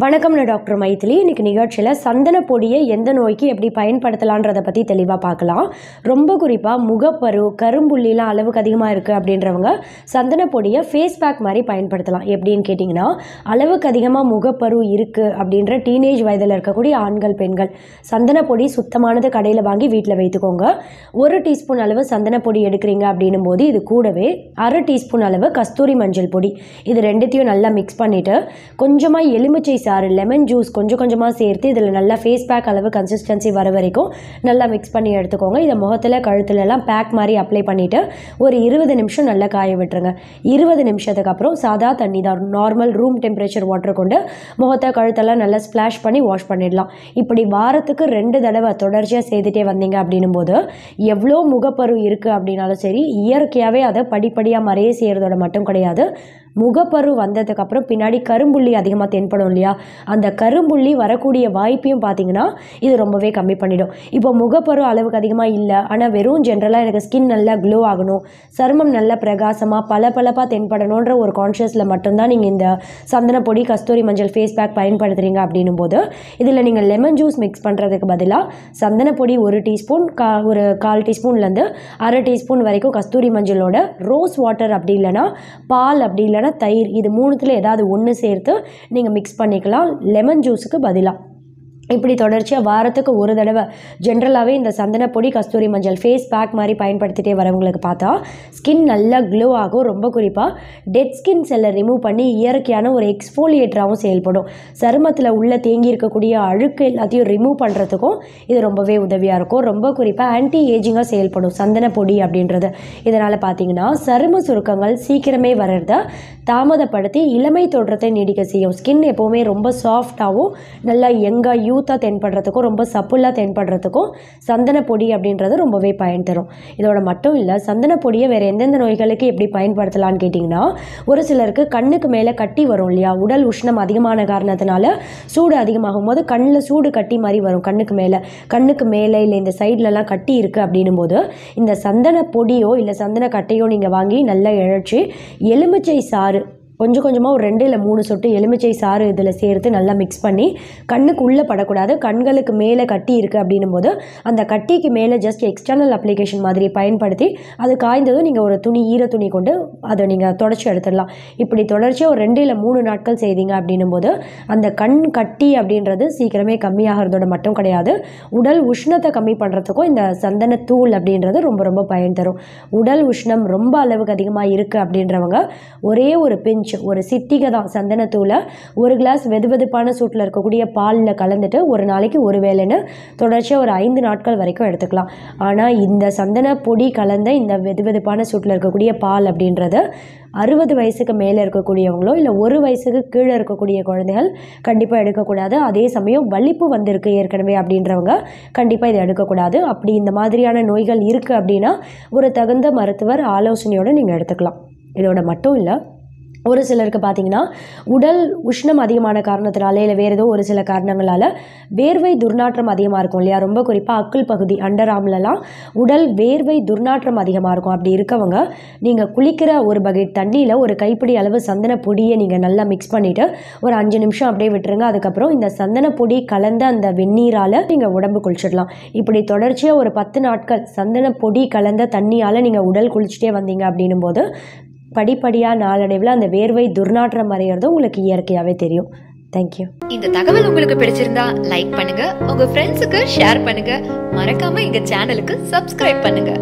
வணக்கம், நான் டாக்டர் மைதிலி. இன்றைக்கி நிகழ்ச்சியில் சந்தன பொடியை எந்த நோய்க்கு எப்படி பயன்படுத்தலான்றதை பற்றி தெளிவாக பார்க்கலாம். ரொம்ப குறிப்பாக முகப்பரு, கரும்புள்ளிலாம் அளவுக்கு அதிகமாக இருக்குது அப்படின்றவங்க சந்தன பொடியை ஃபேஸ் பேக் மாதிரி பயன்படுத்தலாம். எப்படின்னு கேட்டிங்கன்னா, அளவுக்கு அதிகமாக முகப்பரு இருக்குது அப்படின்ற டீனேஜ் வயதில் இருக்கக்கூடிய ஆண்கள், பெண்கள் சந்தன பொடி சுத்தமானது கடையில் வாங்கி வீட்டில் வைத்துக்கோங்க. 1 டீஸ்பூன் அளவு சந்தன பொடி எடுக்கிறீங்க அப்படின்னும் போது இது கூடவே 1/2 டீஸ்பூன் அளவு கஸ்தூரி மஞ்சள் பொடி, இது ரெண்டுத்தையும் நல்லா மிக்ஸ் பண்ணிவிட்டு கொஞ்சமாக எலுமிச்சை சாறு, லெமன் ஜூஸ் கொஞ்சம் கொஞ்சமாக சேர்த்து இதில் நல்லா ஃபேஸ் பேக் அளவு கன்சிஸ்டன்சி வர வரைக்கும் நல்லா மிக்ஸ் பண்ணி எடுத்துக்கோங்க. இதை முகத்தில், கழுத்துலலாம் பேக் மாதிரி அப்ளை பண்ணிவிட்டு ஒரு 20 நிமிஷம் நல்லா காய விட்டுருங்க. 20 நிமிஷத்துக்கு அப்புறம் சாதா தண்ணி தான், நார்மல் ரூம் டெம்பரேச்சர் வாட்டர் கொண்டு முகத்தை, கழுத்தெல்லாம் நல்லா ஸ்ப்ளாஷ் பண்ணி வாஷ் பண்ணிடலாம். இப்படி வாரத்துக்கு 2 தடவை தொடர்ச்சியாக செய்துட்டே வந்தீங்க அப்படின்னும் போது எவ்வளோ முகப்பரு இருக்குது அப்படின்னாலும் சரி, இயற்கையாகவே அதை படிப்படியாக மறைய செய்கிறதோட மட்டும் கிடையாது, முகப்பரு வந்ததுக்கப்புறம் பின்னாடி கரும்புள்ளி அதிகமாக தென்படும் இல்லையா, அந்த கரும்புள்ளி வரக்கூடிய வாய்ப்பையும் பார்த்திங்கன்னா இது ரொம்பவே கம்மி பண்ணிடும். இப்போ முகப்பரு அளவுக்கு அதிகமாக இல்லை, ஆனால் வெறும் ஜென்ரலாக எனக்கு ஸ்கின் நல்லா க்ளோ ஆகணும், சருமம் நல்லா பிரகாசமாக பளபளப்பாக தென்படணுன்ற ஒரு கான்ஷியஸில் மட்டும்தான் நீங்கள் இந்த சந்தன பொடி, கஸ்தூரி மஞ்சள் ஃபேஸ் பேக் பயன்படுத்துகிறீங்க அப்படின்னும் போது இதில் நீங்கள் லெமன் ஜூஸ் மிக்ஸ் பண்ணுறதுக்கு பதிலாக சந்தன பொடி 1 டீஸ்பூன், ஒரு 1/4 டீஸ்பூன்லேருந்து 1/2 டீஸ்பூன் வரைக்கும் கஸ்தூரி மஞ்சளோட ரோஸ் வாட்டர், அப்படி இல்லைனா பால், அப்படி இல்லைனா தயிர், இது 3த்துல ஏதாவது ஒன்று சேர்த்து நீங்கள் மிக்ஸ் பண்ணிக்கலாம் லெமன் ஜூஸுக்கு பதிலாக. இப்படி தொடர்ச்சியாக வாரத்துக்கு 1 தடவை ஜென்ரலாகவே இந்த சந்தன பொடி, கஸ்தூரி மஞ்சள் ஃபேஸ் பேக் மாதிரி பயன்படுத்திகிட்டே வரவங்களுக்கு பார்த்தா ஸ்கின் நல்லா க்ளோ ஆகும். ரொம்ப குறிப்பாக டெட் ஸ்கின் செல்லை ரிமூவ் பண்ணி இயற்கையான ஒரு எக்ஸ்ஃபோலியேட்டராகவும் செயல்படும். சருமத்தில் உள்ள தேங்கி இருக்கக்கூடிய அழுக்கு எல்லாத்தையும் ரிமூவ் பண்ணுறதுக்கும் இது ரொம்பவே உதவியாக இருக்கும். ரொம்ப குறிப்பாக ஆன்டி ஏஜிங்காக செயல்படும் சந்தன பொடி அப்படின்றது. இதனால் பார்த்தீங்கன்னா சரும சுருக்கங்கள் சீக்கிரமே வர்றத தாமதப்படுத்தி இளமை தோற்றத்தை நீடிக்க செய்யும். ஸ்கின் எப்போவுமே ரொம்ப சாஃப்டாகவும் நல்லா யங்காக யூத்தாக தென்படுறதுக்கும் ரொம்ப சப்புலாக தென்படுறதுக்கும் சந்தன பொடி அப்படின்றது ரொம்பவே பயன் தரும். இதோட மட்டும் இல்லை, சந்தன பொடியை வேறு எந்தெந்த நோய்களுக்கு எப்படி பயன்படுத்தலான்னு கேட்டிங்கன்னா, ஒரு சிலருக்கு கண்ணுக்கு மேலே கட்டி வரும் இல்லையா, உடல் உஷ்ணம் அதிகமான காரணத்தினால சூடு அதிகமாகும் போது கண்ணில் சூடு கட்டி மாதிரி வரும், கண்ணுக்கு மேலே இல்லை இந்த சைட்லலாம் கட்டி இருக்குது அப்படின்னும் போது இந்த சந்தன பொடியோ இல்லை சந்தன கட்டையோ நீங்கள் வாங்கி நல்லா இழைச்சி எலுமிச்சை சாறு கொஞ்சம் கொஞ்சமாக ஒரு 2 இல்லை 3 சொட்டு எலுமிச்சை சாறு இதில் சேர்த்து நல்லா மிக்ஸ் பண்ணி, கண்ணுக்கு உள்ளே படக்கூடாது, கண்களுக்கு மேலே கட்டி இருக்குது அப்படின்னும் போது அந்த கட்டிக்கு மேலே ஜஸ்ட் எக்ஸ்டர்னல் அப்ளிகேஷன் மாதிரி பயன்படுத்தி அது காய்ந்ததும் நீங்கள் ஒரு துணி, ஈர துணி கொண்டு அதை நீங்கள் தொடச்சி எடுத்துடலாம். இப்படி தொடர்ச்சியாக ஒரு 2 இல்லை 3 நாட்கள் செய்தீங்க அப்படின்னும் போது அந்த கண் கட்டி அப்படின்றது சீக்கிரமே கம்மியாகிறதோட மட்டும் கிடையாது, உடல் உஷ்ணத்தை கம்மி பண்ணுறதுக்கும் இந்த சந்தன தூள் அப்படின்றது ரொம்ப ரொம்ப பயன் தரும். உடல் உஷ்ணம் ரொம்ப அளவுக்கு அதிகமாக இருக்குது அப்படின்றவங்க ஒரே ஒரு பிஞ்ச், ஒரு சிட்டிகை தான் சந்தனத்தூளை 1 கிளாஸ் வெதுவெதுப்பான சூட்டில் இருக்கக்கூடிய பாலில் கலந்துட்டு ஒரு நாளைக்கு 1 வேளைன்னு தொடர்ச்சியாக ஒரு 5 நாட்கள் வரைக்கும் எடுத்துக்கலாம். ஆனால் இந்த சந்தன பொடி கலந்த இந்த வெதுவெதுப்பான சூட்டில் இருக்கக்கூடிய பால் அப்படின்றது 60 வயசுக்கு மேலே இருக்கக்கூடியவங்களோ இல்லை 1 வயசுக்கு கீழே இருக்கக்கூடிய குழந்தைகள் கண்டிப்பாக எடுக்கக்கூடாது. அதே சமயம் வலிப்பு வந்திருக்கு ஏற்கனவே அப்படின்றவங்க கண்டிப்பாக இதை எடுக்கக்கூடாது. அப்படி இந்த மாதிரியான நோய்கள் இருக்குது அப்படின்னா ஒரு தகுந்த மருத்துவர் ஆலோசனையோடு நீங்கள் எடுத்துக்கலாம். இதோட மட்டும் இல்லை, ஒரு சிலருக்கு பார்த்திங்கன்னா உடல் உஷ்ணம் அதிகமான காரணத்தினால இல்லை வேறு ஏதோ ஒரு சில காரணங்களால் வேர்வை துர்நாற்றம் அதிகமாக இருக்கும் இல்லையா, ரொம்ப குறிப்பாக அக்குள் பகுதி, அண்டர் ஆம்லலாம் உடல் வேர்வை துர்நாற்றம் அதிகமாக இருக்கும். அப்படி இருக்கவங்க நீங்கள் குளிக்கிற ஒரு பக்கெட் தண்ணியில் ஒரு கைப்பிடி அளவு சந்தன பொடியை நீங்கள் நல்லா மிக்ஸ் பண்ணிவிட்டு ஒரு 5 நிமிஷம் அப்படியே விட்டுருங்க. அதுக்கப்புறம் இந்த சந்தன பொடி கலந்த அந்த வெந்நீரால் நீங்கள் உடம்பு குளிச்சிடலாம். இப்படி தொடர்ச்சியாக ஒரு 10 நாட்கள் சந்தன பொடி கலந்த தண்ணியால் நீங்கள் உடல் குளிச்சுட்டே வந்தீங்க அப்படின்னும் போது படிப்படியாக நாளடைவில் அந்த வேர்வை துர்நாற்றம் மறையிறது உங்களுக்கு இயற்கையாகவே தெரியும். தேங்க்யூ. இந்த தகவல் உங்களுக்கு பிடிச்சிருந்தா லைக் பண்ணுங்க, உங்க ஃப்ரெண்ட்ஸுக்கு ஷேர் பண்ணுங்க, மறக்காம எங்க சேனலுக்கு சப்ஸ்கிரைப் பண்ணுங்க.